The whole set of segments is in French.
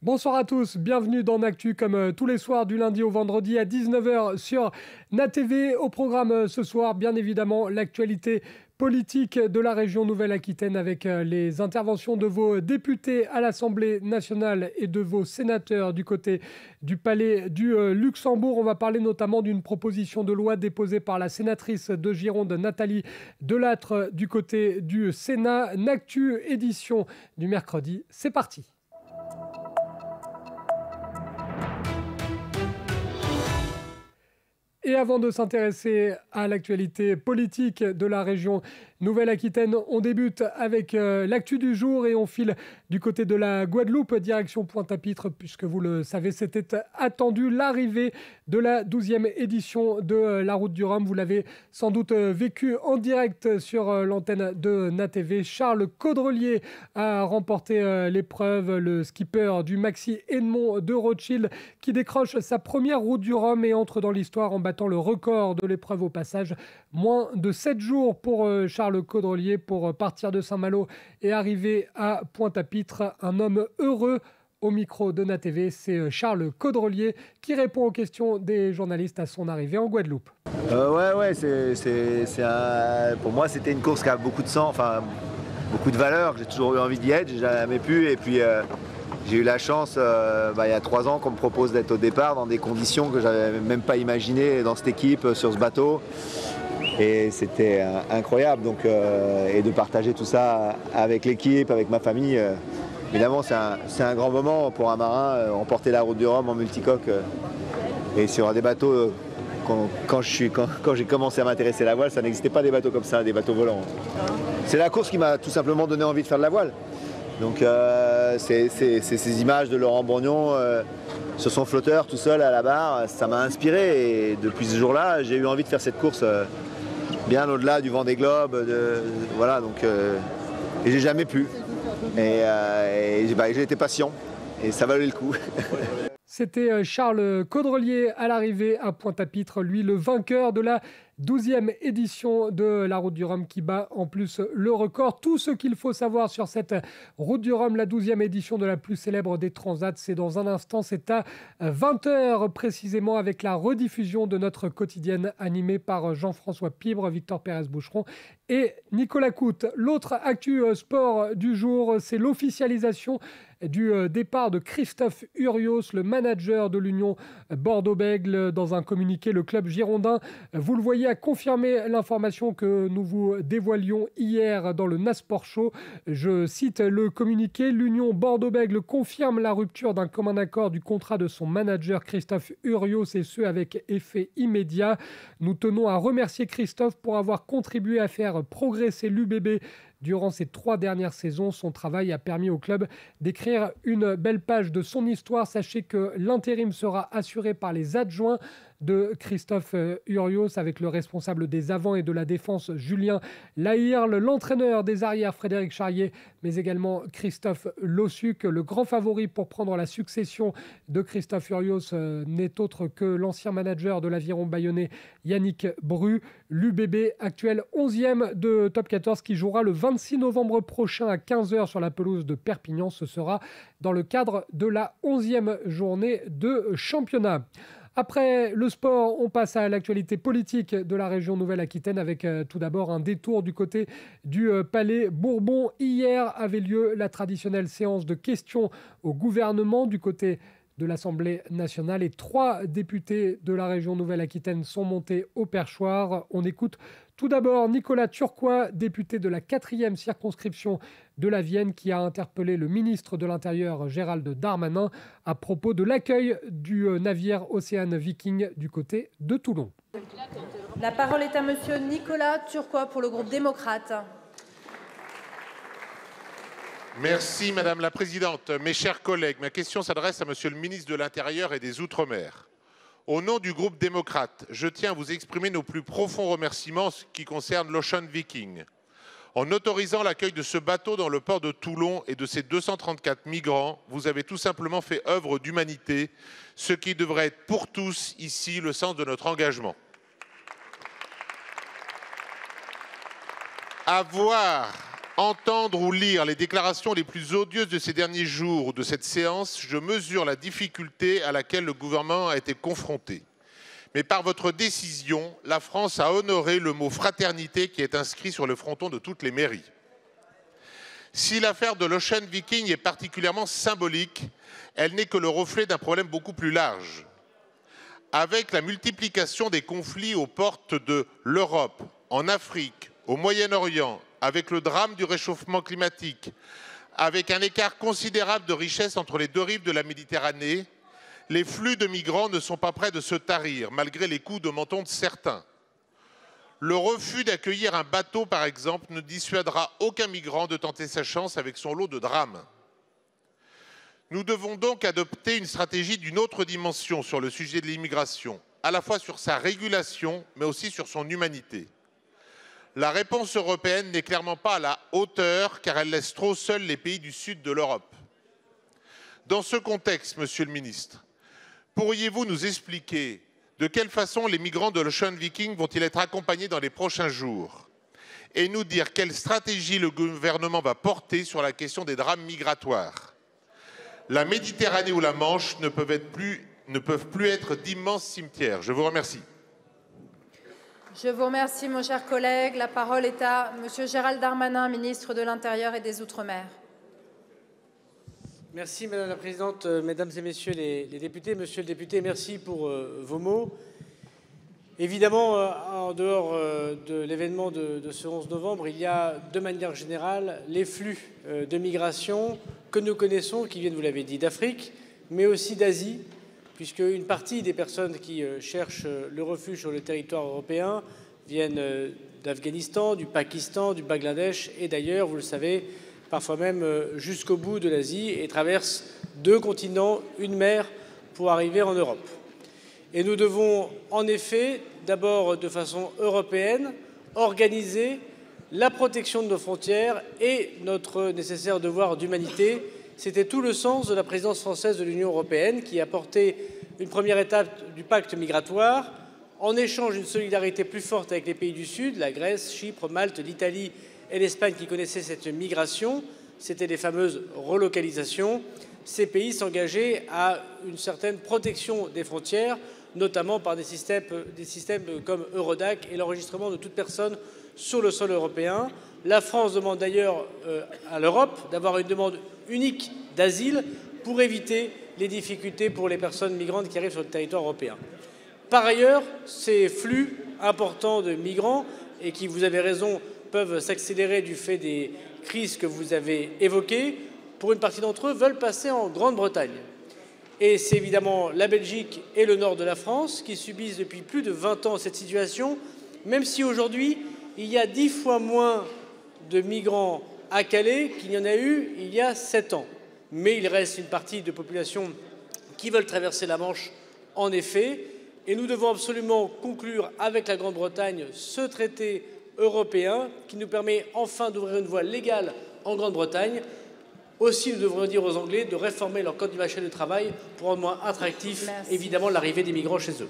Bonsoir à tous, bienvenue dans Actu comme tous les soirs du lundi au vendredi à 19 h sur NatTV. Au programme ce soir, bien évidemment, l'actualité politique de la région Nouvelle-Aquitaine avec les interventions de vos députés à l'Assemblée nationale et de vos sénateurs du côté du Palais du Luxembourg. On va parler notamment d'une proposition de loi déposée par la sénatrice de Gironde, Nathalie Delattre, du côté du Sénat. N'Actu édition du mercredi, c'est parti. Et avant de s'intéresser à l'actualité politique de la région Nouvelle-Aquitaine, on débute avec l'actu du jour et on file du côté de la Guadeloupe, direction Pointe-à-Pitre, puisque vous le savez, c'était attendu l'arrivée de la 12e édition de la Route du Rhum. Vous l'avez sans doute vécu en direct sur l'antenne de NatTV. Charles Caudrelier a remporté l'épreuve, le skipper du Maxi Edmond de Rothschild, qui décroche sa première Route du Rhum et entre dans l'histoire en battant le record de l'épreuve au passage. Moins de 7 jours pour Charles Caudrelier pour partir de Saint-Malo et arriver à Pointe-à-Pitre. Un homme heureux au micro de NatTV, c'est Charles Caudrelier qui répond aux questions des journalistes à son arrivée en Guadeloupe. Pour moi, c'était une course qui a beaucoup de sang, enfin beaucoup de valeur. J'ai toujours eu envie d'y être, j'ai jamais pu. Et puis j'ai eu la chance, il y a 3 ans, qu'on me propose d'être au départ dans des conditions que j'avais même pas imaginées dans cette équipe, sur ce bateau. Et c'était incroyable. Donc, et de partager tout ça avec l'équipe, avec ma famille. Évidemment, c'est un grand moment pour un marin, emporter la Route du Rhum en multicoque. Et sur des bateaux, quand j'ai commencé à m'intéresser à la voile, ça n'existait pas des bateaux comme ça, des bateaux volants. C'est la course qui m'a tout simplement donné envie de faire de la voile. Donc c'est ces images de Laurent Bourgnon sur son flotteur tout seul à la barre, ça m'a inspiré. Et depuis ce jour-là, j'ai eu envie de faire cette course bien au-delà du Vendée Globe. Voilà, donc, et j'ai jamais pu. Et j'ai été patient et ça valait le coup. C'était Charles Caudrelier à l'arrivée à Pointe-à-Pitre, lui le vainqueur de la 12e édition de la Route du Rhum qui bat en plus le record. Tout ce qu'il faut savoir sur cette Route du Rhum, la 12e édition de la plus célèbre des transats, c'est dans un instant, c'est à 20 h précisément avec la rediffusion de notre quotidienne animée par Jean-François Pibre, Victor Pérez-Boucheron et Nicolas Coute. L'autre actu sport du jour, c'est l'officialisation du départ de Christophe Urios, le manager de l'Union Bordeaux-Bègles. Dans un communiqué, le club girondin, vous le voyez, a confirmé l'information que nous vous dévoilions hier dans le Nasport Show. Je cite le communiqué: l'Union Bordeaux-Bègles confirme la rupture d'un commun accord du contrat de son manager Christophe Urios, et ce avec effet immédiat. Nous tenons à remercier Christophe pour avoir contribué à faire progresser l'UBB durant ces 3 dernières saisons. Son travail a permis au club d'écrire une belle page de son histoire. Sachez que l'intérim sera assuré par les adjoints de Christophe Urios, avec le responsable des avants et de la défense Julien Lahirle, l'entraîneur des arrières Frédéric Charrier, mais également Christophe Lossuc. Le grand favori pour prendre la succession de Christophe Urios n'est autre que l'ancien manager de l'Aviron bayonnais Yannick Bru. L'UBB actuel 11e de Top 14 qui jouera le 26 novembre prochain à 15 h sur la pelouse de Perpignan. Ce sera dans le cadre de la 11e journée de championnat. Après le sport, on passe à l'actualité politique de la région Nouvelle-Aquitaine avec tout d'abord un détour du côté du Palais Bourbon. Hier avait lieu la traditionnelle séance de questions au gouvernement du côté de l'Assemblée nationale et 3 députés de la région Nouvelle-Aquitaine sont montés au perchoir. On écoute tout d'abord Nicolas Turquois, député de la 4e circonscription de la Vienne, qui a interpellé le ministre de l'Intérieur Gérald Darmanin à propos de l'accueil du navire Océan Viking du côté de Toulon. La parole est à monsieur Nicolas Turquois pour le groupe démocrate. Merci Madame la Présidente. Mes chers collègues, ma question s'adresse à Monsieur le ministre de l'Intérieur et des Outre-mer. Au nom du groupe démocrate, je tiens à vous exprimer nos plus profonds remerciements qui concernent l'Ocean Viking. En autorisant l'accueil de ce bateau dans le port de Toulon et de ses 234 migrants, vous avez tout simplement fait œuvre d'humanité, ce qui devrait être pour tous ici le sens de notre engagement. Avoir Entendre ou lire les déclarations les plus odieuses de ces derniers jours ou de cette séance, je mesure la difficulté à laquelle le gouvernement a été confronté. Mais par votre décision, la France a honoré le mot fraternité qui est inscrit sur le fronton de toutes les mairies. Si l'affaire de l'Ocean Viking est particulièrement symbolique, elle n'est que le reflet d'un problème beaucoup plus large. Avec la multiplication des conflits aux portes de l'Europe, en Afrique, au Moyen-Orient, avec le drame du réchauffement climatique, avec un écart considérable de richesse entre les deux rives de la Méditerranée, les flux de migrants ne sont pas près de se tarir, malgré les coups de menton de certains. Le refus d'accueillir un bateau, par exemple, ne dissuadera aucun migrant de tenter sa chance avec son lot de drames. Nous devons donc adopter une stratégie d'une autre dimension sur le sujet de l'immigration, à la fois sur sa régulation, mais aussi sur son humanité. La réponse européenne n'est clairement pas à la hauteur, car elle laisse trop seuls les pays du sud de l'Europe. Dans ce contexte, Monsieur le Ministre, pourriez-vous nous expliquer de quelle façon les migrants de l'Ocean Viking vont-ils être accompagnés dans les prochains jours? Et nous dire quelle stratégie le gouvernement va porter sur la question des drames migratoires. La Méditerranée ou la Manche ne peuvent plus être d'immenses cimetières. Je vous remercie. Je vous remercie, mon cher collègue. La parole est à Monsieur Gérald Darmanin, ministre de l'Intérieur et des Outre-mer. Merci Madame la Présidente, Mesdames et Messieurs les députés. Monsieur le député, merci pour vos mots. Évidemment, en dehors de l'événement de ce 11 novembre, il y a de manière générale les flux de migration que nous connaissons, qui viennent, vous l'avez dit, d'Afrique, mais aussi d'Asie, puisque une partie des personnes qui cherchent le refuge sur le territoire européen viennent d'Afghanistan, du Pakistan, du Bangladesh et d'ailleurs, vous le savez, parfois même jusqu'au bout de l'Asie et traversent 2 continents, une mer pour arriver en Europe. Et nous devons en effet, d'abord de façon européenne, organiser la protection de nos frontières et notre nécessaire devoir d'humanité. C'était tout le sens de la présidence française de l'Union européenne qui a porté une première étape du pacte migratoire en échange d'une solidarité plus forte avec les pays du Sud, la Grèce, Chypre, Malte, l'Italie et l'Espagne qui connaissaient cette migration. C'était les fameuses relocalisations. Ces pays s'engageaient à une certaine protection des frontières, notamment par des systèmes comme Eurodac et l'enregistrement de toute personne sur le sol européen. La France demande d'ailleurs à l'Europe d'avoir une demande unique d'asile pour éviter les difficultés pour les personnes migrantes qui arrivent sur le territoire européen. Par ailleurs, ces flux importants de migrants, et qui, vous avez raison, peuvent s'accélérer du fait des crises que vous avez évoquées, pour une partie d'entre eux, veulent passer en Grande-Bretagne. Et c'est évidemment la Belgique et le nord de la France qui subissent depuis plus de 20 ans cette situation, même si aujourd'hui, il y a 10 fois moins de migrants à Calais qu'il y en a eu il y a 7 ans. Mais il reste une partie de population qui veulent traverser la Manche, en effet, et nous devons absolument conclure avec la Grande-Bretagne ce traité européen qui nous permet enfin d'ouvrir une voie légale en Grande-Bretagne. Aussi, nous devrions dire aux Anglais de réformer leur code du marché du travail pour rendre moins attractif, évidemment, l'arrivée des migrants chez eux.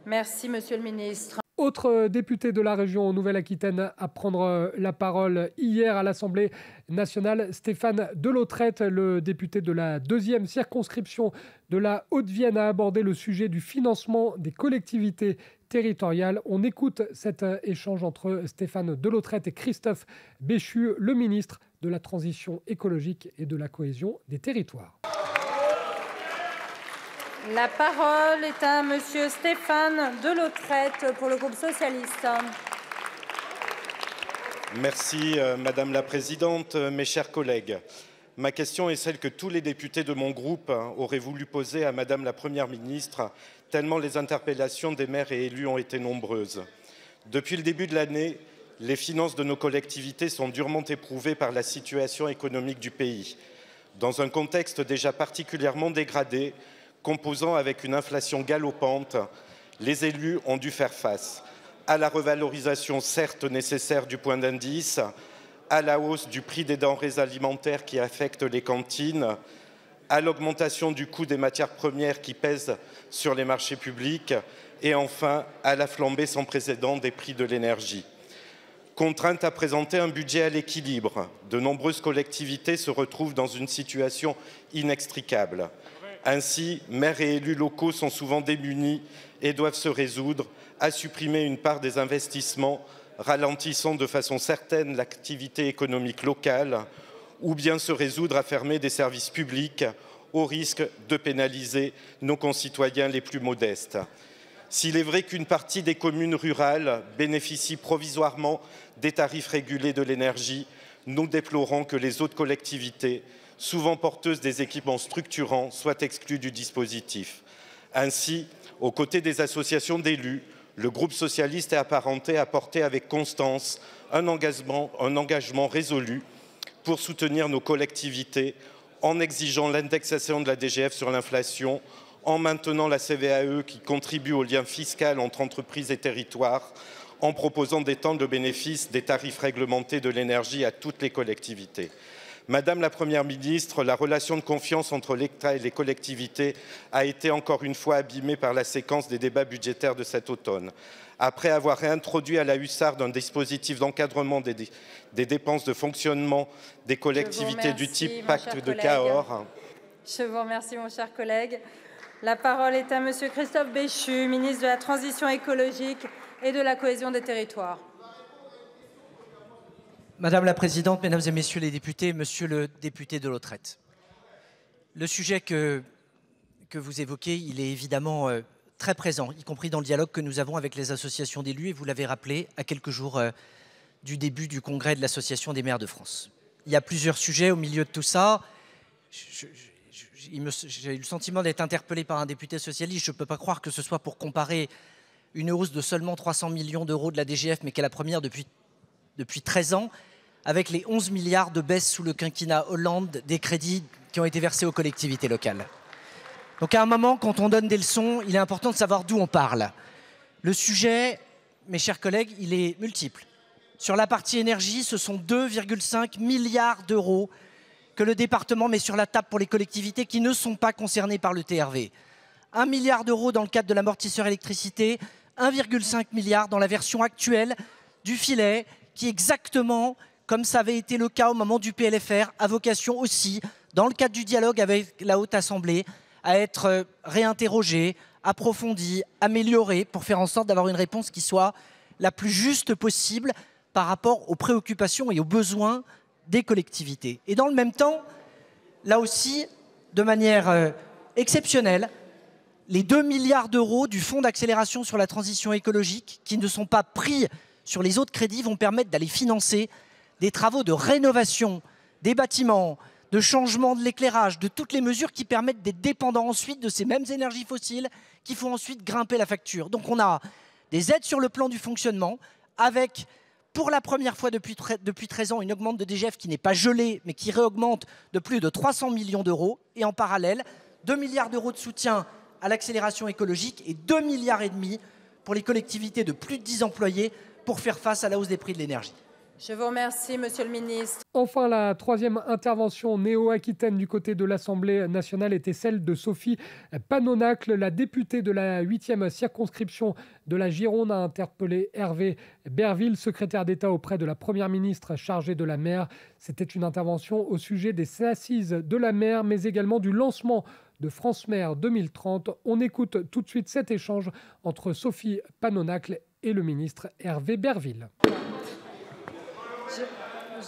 Merci, Monsieur le Ministre. Autre député de la région Nouvelle-Aquitaine à prendre la parole hier à l'Assemblée nationale, Stéphane Delautrette, le député de la 2e circonscription de la Haute-Vienne, a abordé le sujet du financement des collectivités territoriales. On écoute cet échange entre Stéphane Delautrette et Christophe Béchu, le ministre de la Transition écologique et de la cohésion des territoires. La parole est à Monsieur Stéphane Delautrette pour le groupe socialiste. Merci Madame la Présidente, mes chers collègues. Ma question est celle que tous les députés de mon groupe auraient voulu poser à Madame la Première ministre, tellement les interpellations des maires et élus ont été nombreuses. Depuis le début de l'année, les finances de nos collectivités sont durement éprouvées par la situation économique du pays. Dans un contexte déjà particulièrement dégradé, composant avec une inflation galopante, les élus ont dû faire face à la revalorisation certes nécessaire du point d'indice, à la hausse du prix des denrées alimentaires qui affectent les cantines, à l'augmentation du coût des matières premières qui pèsent sur les marchés publics et enfin à la flambée sans précédent des prix de l'énergie. contraintes à présenter un budget à l'équilibre. De nombreuses collectivités se retrouvent dans une situation inextricable. Ainsi, maires et élus locaux sont souvent démunis et doivent se résoudre à supprimer une part des investissements, ralentissant de façon certaine l'activité économique locale, ou bien se résoudre à fermer des services publics au risque de pénaliser nos concitoyens les plus modestes. S'il est vrai qu'une partie des communes rurales bénéficie provisoirement des tarifs régulés de l'énergie, nous déplorons que les autres collectivités, souvent porteuses des équipements structurants, soient exclues du dispositif. Ainsi, aux côtés des associations d'élus, le groupe socialiste et apparenté a porté avec constance un engagement résolu pour soutenir nos collectivités en exigeant l'indexation de la DGF sur l'inflation, en maintenant la CVAE qui contribue au lien fiscal entre entreprises et territoires, en proposant d'étendre le bénéfice des tarifs réglementés de l'énergie à toutes les collectivités. Madame la Première ministre, la relation de confiance entre l'État et les collectivités a été encore une fois abîmée par la séquence des débats budgétaires de cet automne. Après avoir réintroduit à la hussarde un dispositif d'encadrement des dépenses de fonctionnement des collectivités du type pacte de Cahors. Je vous remercie, mon cher collègue. La parole est à Monsieur Christophe Béchu, ministre de la Transition écologique et de la cohésion des territoires. Madame la Présidente, Mesdames et Messieurs les députés, Monsieur le député de Lautrette, le sujet que vous évoquez, il est évidemment très présent, y compris dans le dialogue que nous avons avec les associations d'élus, et vous l'avez rappelé, à quelques jours du début du congrès de l'Association des maires de France. Il y a plusieurs sujets au milieu de tout ça. J'ai eu le sentiment d'être interpellé par un député socialiste. Je ne peux pas croire que ce soit pour comparer une hausse de seulement 300 millions d'euros de la DGF, mais qui est la première depuis 13 ans, avec les 11 milliards de baisse sous le quinquennat Hollande des crédits qui ont été versés aux collectivités locales. Donc à un moment, quand on donne des leçons, il est important de savoir d'où on parle. Le sujet, mes chers collègues, il est multiple. Sur la partie énergie, ce sont 2,5 milliards d'euros que le département met sur la table pour les collectivités qui ne sont pas concernées par le TRV. 1 milliard d'euros dans le cadre de l'amortisseur électricité, 1,5 milliard dans la version actuelle du filet, qui exactement, comme ça avait été le cas au moment du PLFR, a vocation aussi, dans le cadre du dialogue avec la Haute Assemblée, à être réinterrogé, approfondi, amélioré, pour faire en sorte d'avoir une réponse qui soit la plus juste possible par rapport aux préoccupations et aux besoins des collectivités. Et dans le même temps, là aussi, de manière exceptionnelle, les 2 milliards d'euros du Fonds d'accélération sur la transition écologique, qui ne sont pas pris sur les autres crédits, vont permettre d'aller financer des travaux de rénovation des bâtiments, de changement de l'éclairage, de toutes les mesures qui permettent d'être dépendants ensuite de ces mêmes énergies fossiles qui font ensuite grimper la facture. Donc on a des aides sur le plan du fonctionnement avec, pour la première fois depuis 13 ans, une augmente de DGF qui n'est pas gelée, mais qui réaugmente de plus de 300 millions d'euros. Et en parallèle, 2 milliards d'euros de soutien à l'accélération écologique et 2,5 milliards pour les collectivités de plus de 10 employés pour faire face à la hausse des prix de l'énergie. Je vous remercie, Monsieur le Ministre. Enfin, la troisième intervention néo-aquitaine du côté de l'Assemblée nationale était celle de Sophie Panonacle, la députée de la 8e circonscription de la Gironde, a interpellé Hervé Berville, secrétaire d'État auprès de la Première ministre chargée de la mer. C'était une intervention au sujet des assises de la mer, mais également du lancement de France Mer 2030. On écoute tout de suite cet échange entre Sophie Panonacle et le ministre Hervé Berville.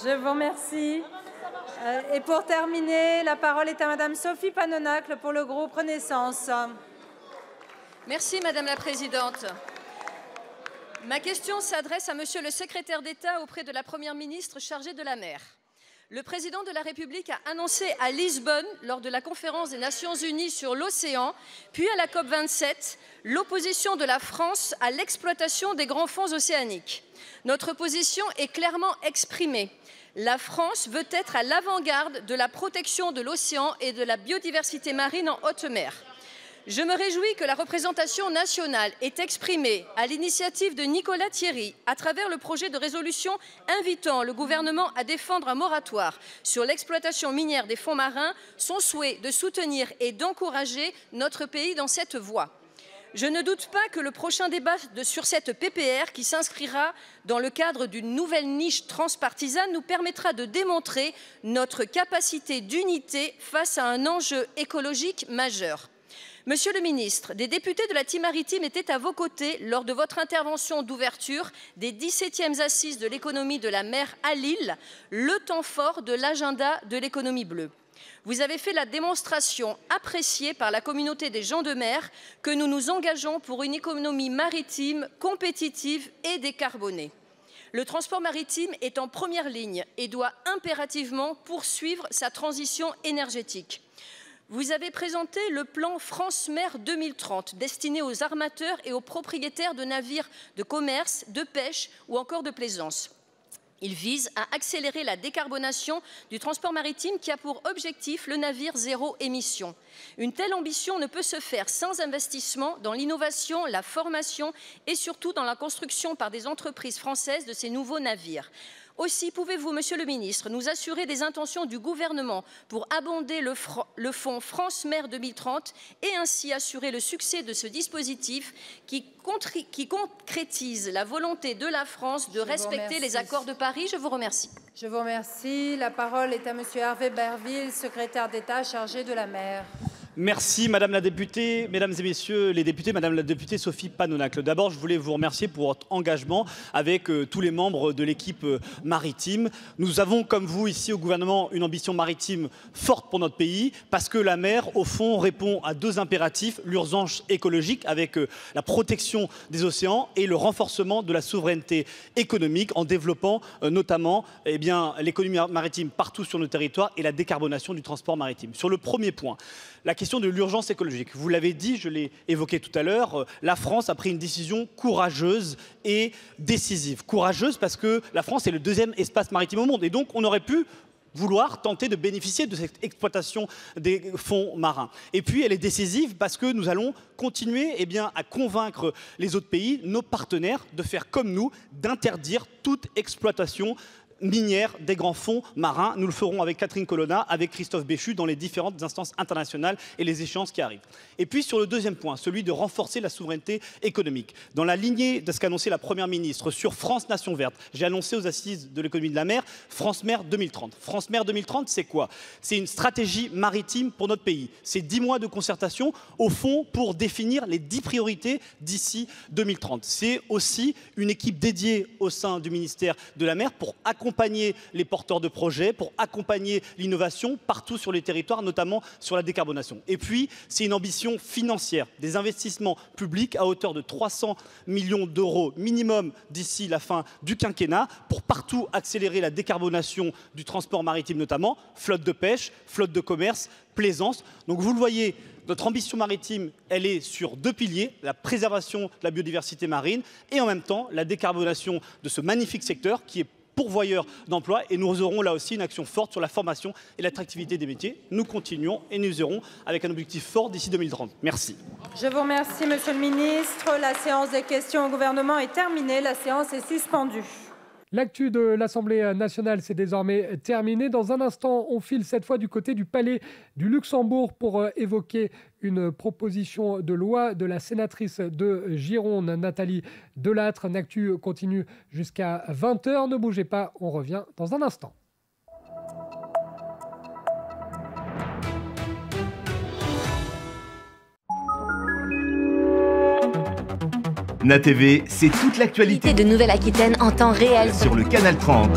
Je vous remercie. Et pour terminer, la parole est à Madame Sophie Panonacle pour le groupe Renaissance. Merci Madame la Présidente. Ma question s'adresse à Monsieur le secrétaire d'État auprès de la Première ministre chargée de la mer. Le président de la République a annoncé à Lisbonne, lors de la conférence des Nations Unies sur l'océan, puis à la COP27, l'opposition de la France à l'exploitation des grands fonds océaniques. Notre position est clairement exprimée. La France veut être à l'avant-garde de la protection de l'océan et de la biodiversité marine en haute mer. Je me réjouis que la représentation nationale ait exprimé, à l'initiative de Nicolas Thierry, à travers le projet de résolution invitant le gouvernement à défendre un moratoire sur l'exploitation minière des fonds marins, son souhait de soutenir et d'encourager notre pays dans cette voie. Je ne doute pas que le prochain débat sur cette PPR, qui s'inscrira dans le cadre d'une nouvelle niche transpartisane, nous permettra de démontrer notre capacité d'unité face à un enjeu écologique majeur. Monsieur le ministre, des députés de la Team Maritime étaient à vos côtés lors de votre intervention d'ouverture des 17e Assises de l'économie de la mer à Lille, le temps fort de l'agenda de l'économie bleue. Vous avez fait la démonstration appréciée par la communauté des gens de mer que nous nous engageons pour une économie maritime compétitive et décarbonée. Le transport maritime est en première ligne et doit impérativement poursuivre sa transition énergétique. Vous avez présenté le plan France Mer 2030, destiné aux armateurs et aux propriétaires de navires de commerce, de pêche ou encore de plaisance. Il vise à accélérer la décarbonation du transport maritime qui a pour objectif le navire zéro émission. Une telle ambition ne peut se faire sans investissement dans l'innovation, la formation et surtout dans la construction par des entreprises françaises de ces nouveaux navires. Aussi, pouvez-vous, Monsieur le ministre, nous assurer des intentions du gouvernement pour abonder le fonds France Mer 2030 et ainsi assurer le succès de ce dispositif qui concrétise la volonté de la France de respecter les accords de Paris? Je vous remercie. Je vous remercie. La parole est à Monsieur Hervé Berville, secrétaire d'État chargé de la mer. Merci Madame la députée, Mesdames et Messieurs les députés, Madame la députée Sophie Panonacle. D'abord, je voulais vous remercier pour votre engagement avec tous les membres de l'équipe maritime. Nous avons, comme vous ici au gouvernement, une ambition maritime forte pour notre pays parce que la mer, au fond, répond à deux impératifs, l'urgence écologique avec la protection des océans et le renforcement de la souveraineté économique en développant notamment l'économie maritime partout sur nos territoires et la décarbonation du transport maritime. Sur le premier point, la question de l'urgence écologique. Vous l'avez dit, je l'ai évoqué tout à l'heure, la France a pris une décision courageuse et décisive. Courageuse parce que la France est le deuxième espace maritime au monde et donc on aurait pu vouloir tenter de bénéficier de cette exploitation des fonds marins. Et puis elle est décisive parce que nous allons continuer à convaincre les autres pays, nos partenaires, de faire comme nous, d'interdire toute exploitation minière des grands fonds marins. Nous le ferons avec Catherine Colonna, avec Christophe Béchu dans les différentes instances internationales et les échéances qui arrivent. Et puis sur le deuxième point, celui de renforcer la souveraineté économique. Dans la lignée de ce qu'a annoncé la Première ministre sur France Nation Verte, j'ai annoncé aux assises de l'économie de la mer France Mer 2030. France Mer 2030, c'est quoi? C'est une stratégie maritime pour notre pays. C'est 10 mois de concertation au fond pour définir les 10 priorités d'ici 2030. C'est aussi une équipe dédiée au sein du ministère de la mer pour accompagner les porteurs de projets, pour accompagner l'innovation partout sur les territoires, notamment sur la décarbonation. Et puis, c'est une ambition financière, des investissements publics à hauteur de 300 millions d'euros minimum d'ici la fin du quinquennat pour partout accélérer la décarbonation du transport maritime notamment, flotte de pêche, flotte de commerce, plaisance. Donc vous le voyez, notre ambition maritime, elle est sur deux piliers, la préservation de la biodiversité marine et en même temps la décarbonation de ce magnifique secteur qui est pourvoyeurs d'emplois et nous aurons là aussi une action forte sur la formation et l'attractivité des métiers. Nous continuons et nous irons avec un objectif fort d'ici 2030. Merci. Je vous remercie, Monsieur le Ministre. La séance des questions au gouvernement est terminée. La séance est suspendue. L'actu de l'Assemblée nationale, c'est désormais terminé. Dans un instant, on file cette fois du côté du Palais du Luxembourg pour évoquer une proposition de loi de la sénatrice de Gironde, Nathalie Delattre. L'actu continue jusqu'à 20h. Ne bougez pas, on revient dans un instant. NATV, c'est toute l'actualité de Nouvelle-Aquitaine en temps réel sur le canal 30.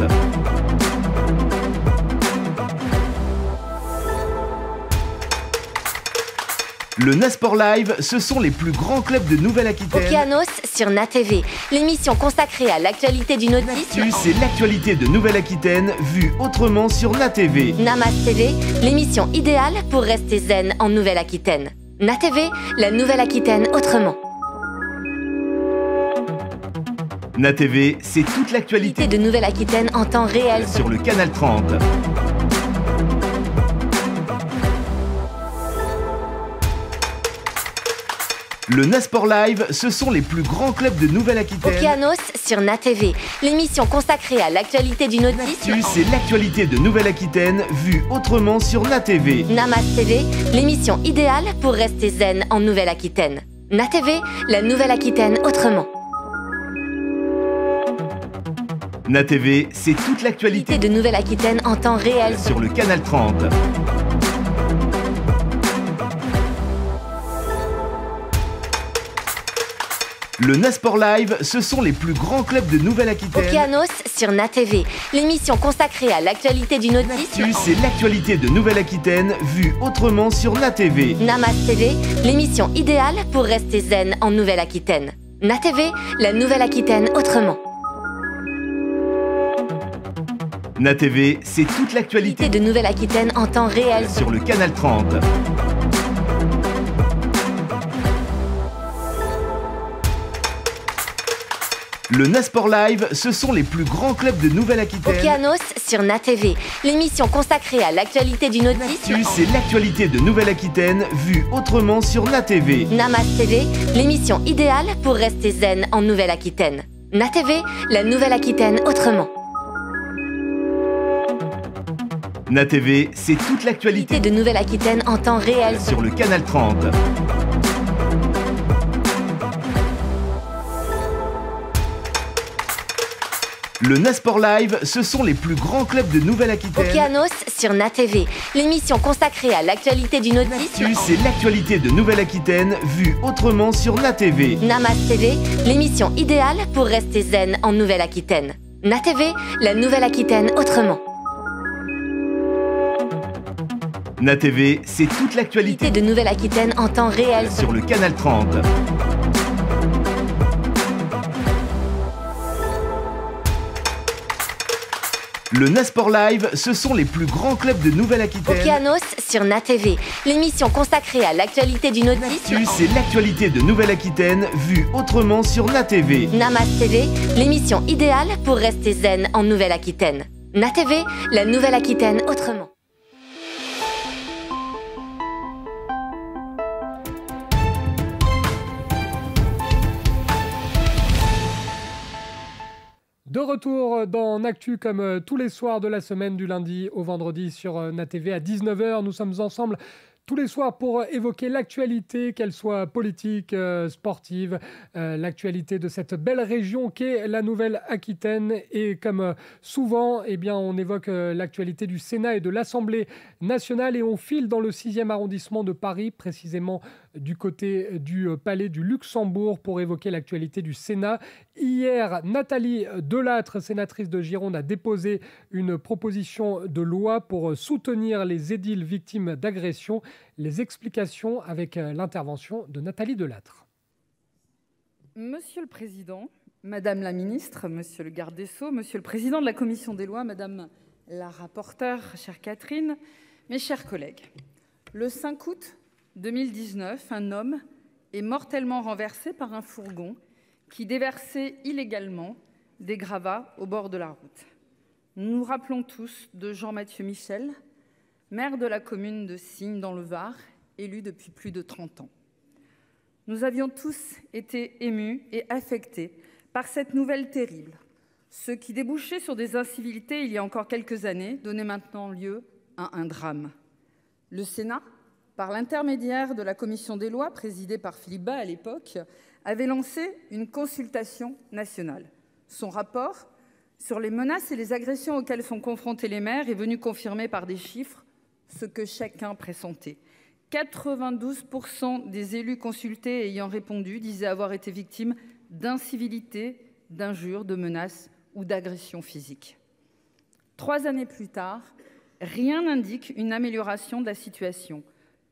Le NASPORT Live, ce sont les plus grands clubs de Nouvelle-Aquitaine. Okeanos sur NATV, l'émission consacrée à l'actualité du nautisme. L'actu, c'est l'actualité de Nouvelle-Aquitaine vue autrement sur NATV. Namas TV, l'émission idéale pour rester zen en Nouvelle-Aquitaine. NATV, la Nouvelle-Aquitaine autrement. NATV, c'est toute l'actualité de Nouvelle-Aquitaine en temps réel sur le canal 30. Le NASPORT Live, ce sont les plus grands clubs de Nouvelle-Aquitaine. Okeanos sur NATV, l'émission consacrée à l'actualité du nautisme. L'actu, c'est l'actualité de Nouvelle-Aquitaine vue autrement sur NATV. Namas TV, l'émission idéale pour rester zen en Nouvelle-Aquitaine. NATV, la Nouvelle-Aquitaine autrement. NATV, c'est toute l'actualité de Nouvelle-Aquitaine en temps réel sur le canal 30. Le Nasport Live, ce sont les plus grands clubs de Nouvelle-Aquitaine. Okeanos sur NATV, l'émission consacrée à l'actualité du nautisme. C'est l'actualité de Nouvelle-Aquitaine vue autrement sur NATV. Namas TV, l'émission idéale pour rester zen en Nouvelle-Aquitaine. NATV, la Nouvelle-Aquitaine autrement. NATV, c'est toute l'actualité de Nouvelle-Aquitaine en temps réel sur le canal 30. Le Nasport Live, ce sont les plus grands clubs de Nouvelle-Aquitaine. Okeanos sur NATV, l'émission consacrée à l'actualité du nautisme. C'est l'actualité de Nouvelle-Aquitaine vue autrement sur NATV. Namas TV, l'émission idéale pour rester zen en Nouvelle-Aquitaine. NATV, la Nouvelle-Aquitaine autrement. NATV, c'est toute l'actualité de Nouvelle-Aquitaine en temps réel sur le canal 30. Le Nasport Live, ce sont les plus grands clubs de Nouvelle-Aquitaine. Okeanos sur NATV, l'émission consacrée à l'actualité du nautisme. C'est l'actualité de Nouvelle-Aquitaine vue autrement sur NATV. Namas TV, l'émission idéale pour rester zen en Nouvelle-Aquitaine. NATV, la Nouvelle-Aquitaine autrement. NATV, c'est toute l'actualité de Nouvelle-Aquitaine en temps réel sur le canal 30. Le Nasport Live, ce sont les plus grands clubs de Nouvelle-Aquitaine. Okeanos sur NATV, l'émission consacrée à l'actualité du nautisme. C'est l'actualité de Nouvelle-Aquitaine vue autrement sur NATV. Namas TV, l'émission idéale pour rester zen en Nouvelle-Aquitaine. NATV, la Nouvelle-Aquitaine autrement. De retour dans Actu comme tous les soirs de la semaine du lundi au vendredi sur NATV à 19h. Nous sommes ensemble tous les soirs pour évoquer l'actualité, qu'elle soit politique, sportive, l'actualité de cette belle région qu'est la Nouvelle-Aquitaine. Et comme souvent, eh bien, on évoque l'actualité du Sénat et de l'Assemblée nationale et on file dans le 6e arrondissement de Paris, précisément du côté du Palais du Luxembourg pour évoquer l'actualité du Sénat. Hier, Nathalie Delattre, sénatrice de Gironde, a déposé une proposition de loi pour soutenir les édiles victimes d'agressions. Les explications avec l'intervention de Nathalie Delattre. Monsieur le Président, Madame la Ministre, Monsieur le Garde des Sceaux, Monsieur le Président de la Commission des Lois, Madame la rapporteure, chère Catherine, mes chers collègues. Le 5 août 2019, un homme est mortellement renversé par un fourgon qui déversait illégalement des gravats au bord de la route. Nous nous rappelons tous de Jean-Mathieu Michel, maire de la commune de Signes dans le Var, élu depuis plus de 30 ans. Nous avions tous été émus et affectés par cette nouvelle terrible. Ce qui débouchait sur des incivilités il y a encore quelques années donnait maintenant lieu à un drame. Le Sénat, par l'intermédiaire de la commission des lois, présidée par Philippe Bas à l'époque, avait lancé une consultation nationale. Son rapport sur les menaces et les agressions auxquelles sont confrontés les maires est venu confirmer par des chiffres ce que chacun pressentait. 92% des élus consultés ayant répondu disaient avoir été victimes d'incivilités, d'injures, de menaces ou d'agressions physiques. 3 années plus tard, rien n'indique une amélioration de la situation,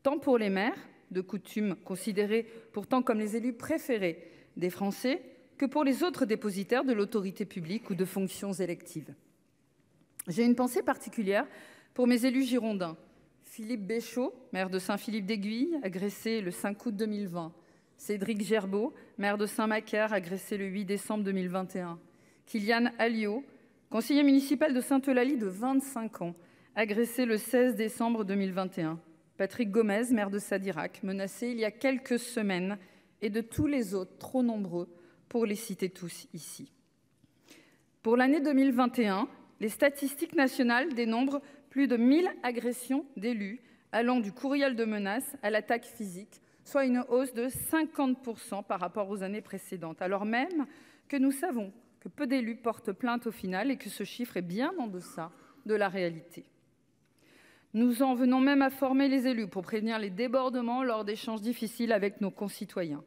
tant pour les maires, de coutume considérés pourtant comme les élus préférés des Français, que pour les autres dépositaires de l'autorité publique ou de fonctions électives. J'ai une pensée particulière pour mes élus girondins. Philippe Béchaud, maire de Saint-Philippe-d'Aiguille, agressé le 5 août 2020. Cédric Gerbeau, maire de Saint-Macaire, agressé le 8 décembre 2021. Kylian Alliot, conseiller municipal de Sainte-Eulalie de 25 ans, agressé le 16 décembre 2021. Patrick Gomez, maire de Sadirac, menacé il y a quelques semaines, et de tous les autres, trop nombreux, pour les citer tous ici. Pour l'année 2021, les statistiques nationales dénombrent plus de 1000 agressions d'élus, allant du courriel de menace à l'attaque physique, soit une hausse de 50% par rapport aux années précédentes, alors même que nous savons que peu d'élus portent plainte au final et que ce chiffre est bien en deçà de la réalité. Nous en venons même à former les élus pour prévenir les débordements lors d'échanges difficiles avec nos concitoyens.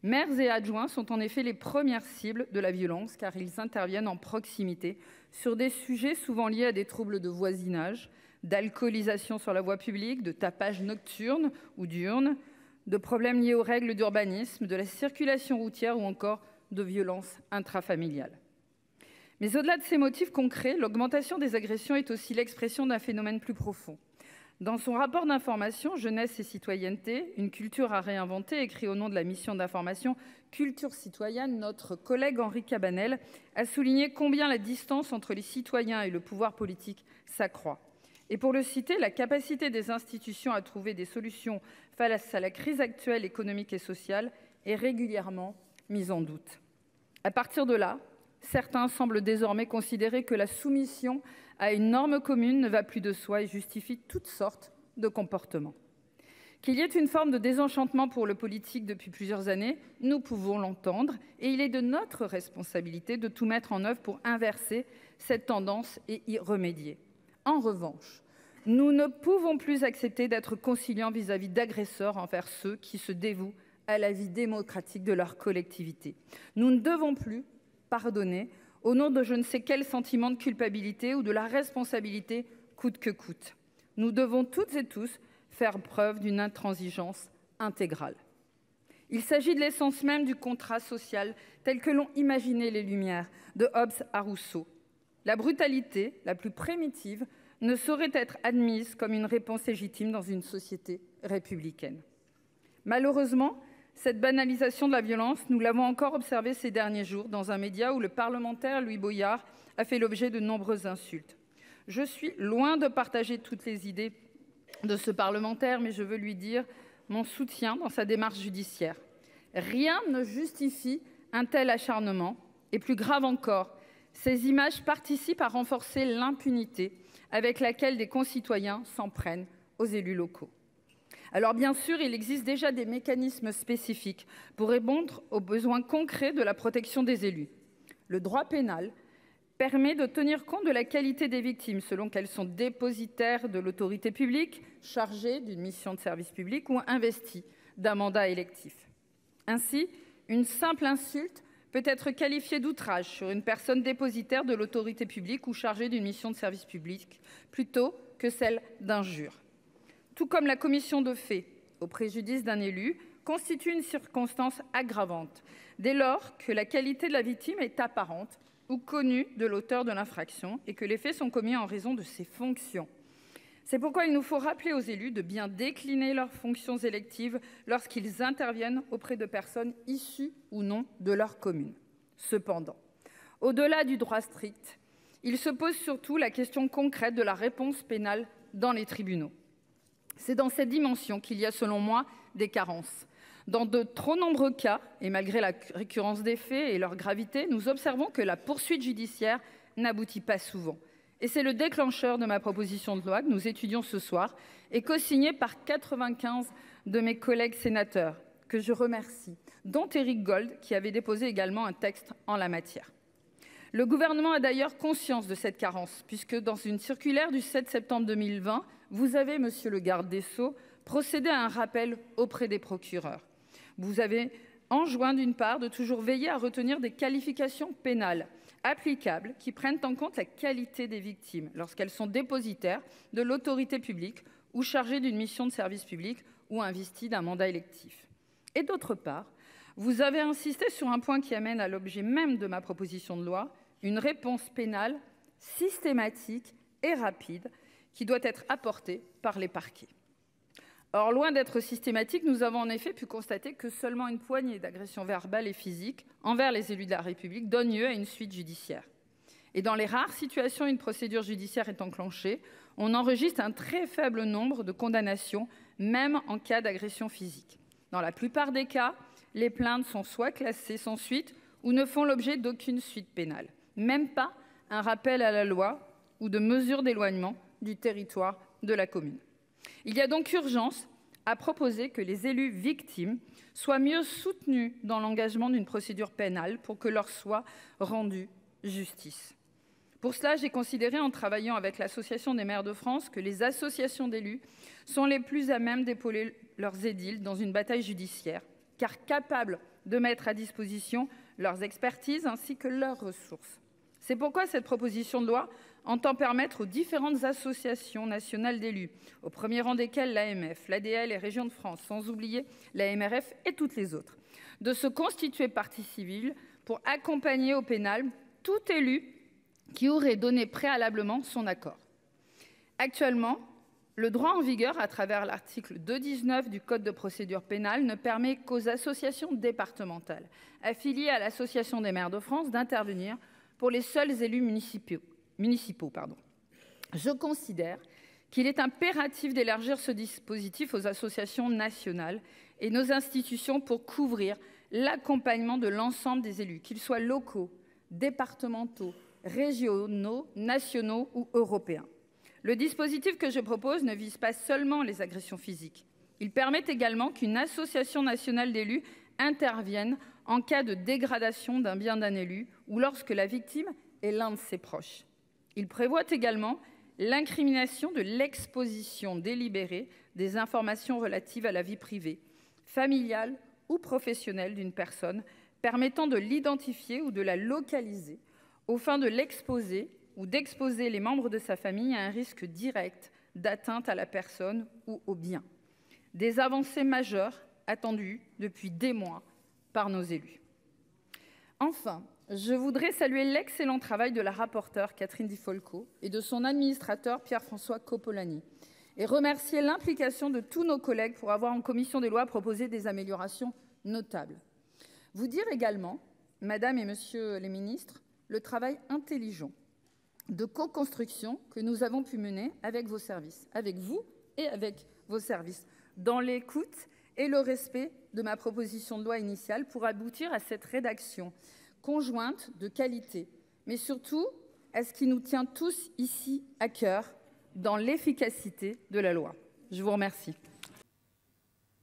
Maires et adjoints sont en effet les premières cibles de la violence car ils interviennent en proximité sur des sujets souvent liés à des troubles de voisinage, d'alcoolisation sur la voie publique, de tapage nocturne ou diurne, de problèmes liés aux règles d'urbanisme, de la circulation routière ou encore de violences intrafamiliales. Mais au-delà de ces motifs concrets, l'augmentation des agressions est aussi l'expression d'un phénomène plus profond. Dans son rapport d'information « Jeunesse et citoyenneté, une culture à réinventer », écrit au nom de la mission d'information « Culture citoyenne », notre collègue Henri Cabanel a souligné combien la distance entre les citoyens et le pouvoir politique s'accroît. Et pour le citer, la capacité des institutions à trouver des solutions face à la crise actuelle économique et sociale est régulièrement mise en doute. À partir de là, certains semblent désormais considérer que la soumission à une norme commune ne va plus de soi et justifie toutes sortes de comportements. Qu'il y ait une forme de désenchantement pour le politique depuis plusieurs années, nous pouvons l'entendre et il est de notre responsabilité de tout mettre en œuvre pour inverser cette tendance et y remédier. En revanche, nous ne pouvons plus accepter d'être conciliants vis-à-vis d'agresseurs envers ceux qui se dévouent à la vie démocratique de leur collectivité. Nous ne devons plus pardonner au nom de je ne sais quel sentiment de culpabilité ou de la responsabilité coûte que coûte. Nous devons toutes et tous faire preuve d'une intransigeance intégrale. Il s'agit de l'essence même du contrat social tel que l'ont imaginé les Lumières, de Hobbes à Rousseau. La brutalité la plus primitive ne saurait être admise comme une réponse légitime dans une société républicaine. Malheureusement, cette banalisation de la violence, nous l'avons encore observée ces derniers jours dans un média où le parlementaire Louis Boyard a fait l'objet de nombreuses insultes. Je suis loin de partager toutes les idées de ce parlementaire, mais je veux lui dire mon soutien dans sa démarche judiciaire. Rien ne justifie un tel acharnement, et plus grave encore, ces images participent à renforcer l'impunité avec laquelle des concitoyens s'en prennent aux élus locaux. Alors bien sûr, il existe déjà des mécanismes spécifiques pour répondre aux besoins concrets de la protection des élus. Le droit pénal permet de tenir compte de la qualité des victimes selon qu'elles sont dépositaires de l'autorité publique, chargées d'une mission de service public ou investies d'un mandat électif. Ainsi, une simple insulte peut être qualifiée d'outrage sur une personne dépositaire de l'autorité publique ou chargée d'une mission de service public plutôt que celle d'injure. Tout comme la commission de faits au préjudice d'un élu constitue une circonstance aggravante dès lors que la qualité de la victime est apparente ou connue de l'auteur de l'infraction et que les faits sont commis en raison de ses fonctions. C'est pourquoi il nous faut rappeler aux élus de bien décliner leurs fonctions électives lorsqu'ils interviennent auprès de personnes issues ou non de leur commune. Cependant, au-delà du droit strict, il se pose surtout la question concrète de la réponse pénale dans les tribunaux. C'est dans cette dimension qu'il y a, selon moi, des carences. Dans de trop nombreux cas, et malgré la récurrence des faits et leur gravité, nous observons que la poursuite judiciaire n'aboutit pas souvent. Et c'est le déclencheur de ma proposition de loi que nous étudions ce soir et co-signée par 95 de mes collègues sénateurs, que je remercie, dont Éric Gold, qui avait déposé également un texte en la matière. Le gouvernement a d'ailleurs conscience de cette carence, puisque dans une circulaire du 7 septembre 2020, vous avez, monsieur le garde des Sceaux, procédé à un rappel auprès des procureurs. Vous avez enjoint d'une part de toujours veiller à retenir des qualifications pénales applicables qui prennent en compte la qualité des victimes lorsqu'elles sont dépositaires de l'autorité publique ou chargées d'une mission de service public ou investies d'un mandat électif. Et d'autre part, vous avez insisté sur un point qui amène à l'objet même de ma proposition de loi, une réponse pénale systématique et rapide qui doit être apportée par les parquets. Or, loin d'être systématique, nous avons en effet pu constater que seulement une poignée d'agressions verbales et physiques envers les élus de la République donne lieu à une suite judiciaire. Et dans les rares situations où une procédure judiciaire est enclenchée, on enregistre un très faible nombre de condamnations, même en cas d'agression physique. Dans la plupart des cas, les plaintes sont soit classées sans suite ou ne font l'objet d'aucune suite pénale, même pas un rappel à la loi ou de mesures d'éloignement du territoire de la commune. Il y a donc urgence a proposé que les élus victimes soient mieux soutenus dans l'engagement d'une procédure pénale pour que leur soit rendue justice. Pour cela, j'ai considéré, en travaillant avec l'Association des maires de France, que les associations d'élus sont les plus à même d'épauler leurs édiles dans une bataille judiciaire, car capables de mettre à disposition leurs expertises ainsi que leurs ressources. C'est pourquoi cette proposition de loi entend permettre aux différentes associations nationales d'élus, au premier rang desquelles l'AMF, l'ADL et Régions de France, sans oublier la MRF et toutes les autres, de se constituer partie civile pour accompagner au pénal tout élu qui aurait donné préalablement son accord. Actuellement, le droit en vigueur, à travers l'article 219 du Code de procédure pénale, ne permet qu'aux associations départementales affiliées à l'Association des maires de France d'intervenir pour les seuls élus municipaux. Je considère qu'il est impératif d'élargir ce dispositif aux associations nationales et nos institutions pour couvrir l'accompagnement de l'ensemble des élus, qu'ils soient locaux, départementaux, régionaux, nationaux ou européens. Le dispositif que je propose ne vise pas seulement les agressions physiques. Il permet également qu'une association nationale d'élus intervienne en cas de dégradation d'un bien d'un élu ou lorsque la victime est l'un de ses proches. Il prévoit également l'incrimination de l'exposition délibérée des informations relatives à la vie privée, familiale ou professionnelle d'une personne, permettant de l'identifier ou de la localiser aux fins de l'exposer ou d'exposer les membres de sa famille à un risque direct d'atteinte à la personne ou au bien. Des avancées majeures attendues depuis des mois par nos élus. Enfin, je voudrais saluer l'excellent travail de la rapporteure Catherine Di Folco et de son administrateur Pierre-François Coppolani et remercier l'implication de tous nos collègues pour avoir en commission des lois proposé des améliorations notables. Vous dire également, Madame et Monsieur les ministres, le travail intelligent de co-construction que nous avons pu mener avec vos services, avec vous et avec vos services, dans l'écoute et le respect de ma proposition de loi initiale pour aboutir à cette rédaction conjointe de qualité, mais surtout à ce qui nous tient tous ici à cœur, dans l'efficacité de la loi. Je vous remercie.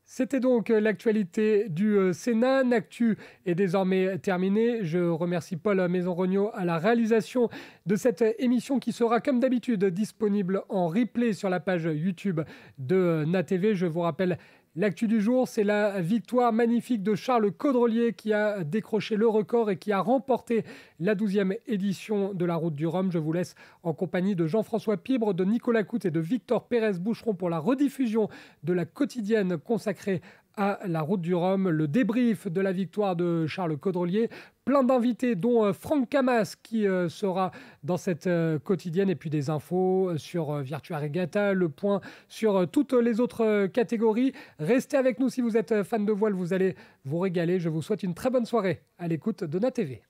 C'était donc l'actualité du Sénat. L'actu est désormais terminée. Je remercie Paul Maison-Rognaud à la réalisation de cette émission qui sera, comme d'habitude, disponible en replay sur la page YouTube de NATV. Je vous rappelle l'actu du jour, c'est la victoire magnifique de Charles Caudrelier qui a décroché le record et qui a remporté la 12e édition de la Route du Rhum. Je vous laisse en compagnie de Jean-François Pibre, de Nicolas Cout et de Victor Pérez-Boucheron pour la rediffusion de la quotidienne consacrée à la Route du Rhum, le débrief de la victoire de Charles Caudrelier, plein d'invités dont Franck Camas qui sera dans cette quotidienne et puis des infos sur Virtua Regatta, le point sur toutes les autres catégories. Restez avec nous si vous êtes fan de voile, vous allez vous régaler. Je vous souhaite une très bonne soirée à l'écoute de NATV.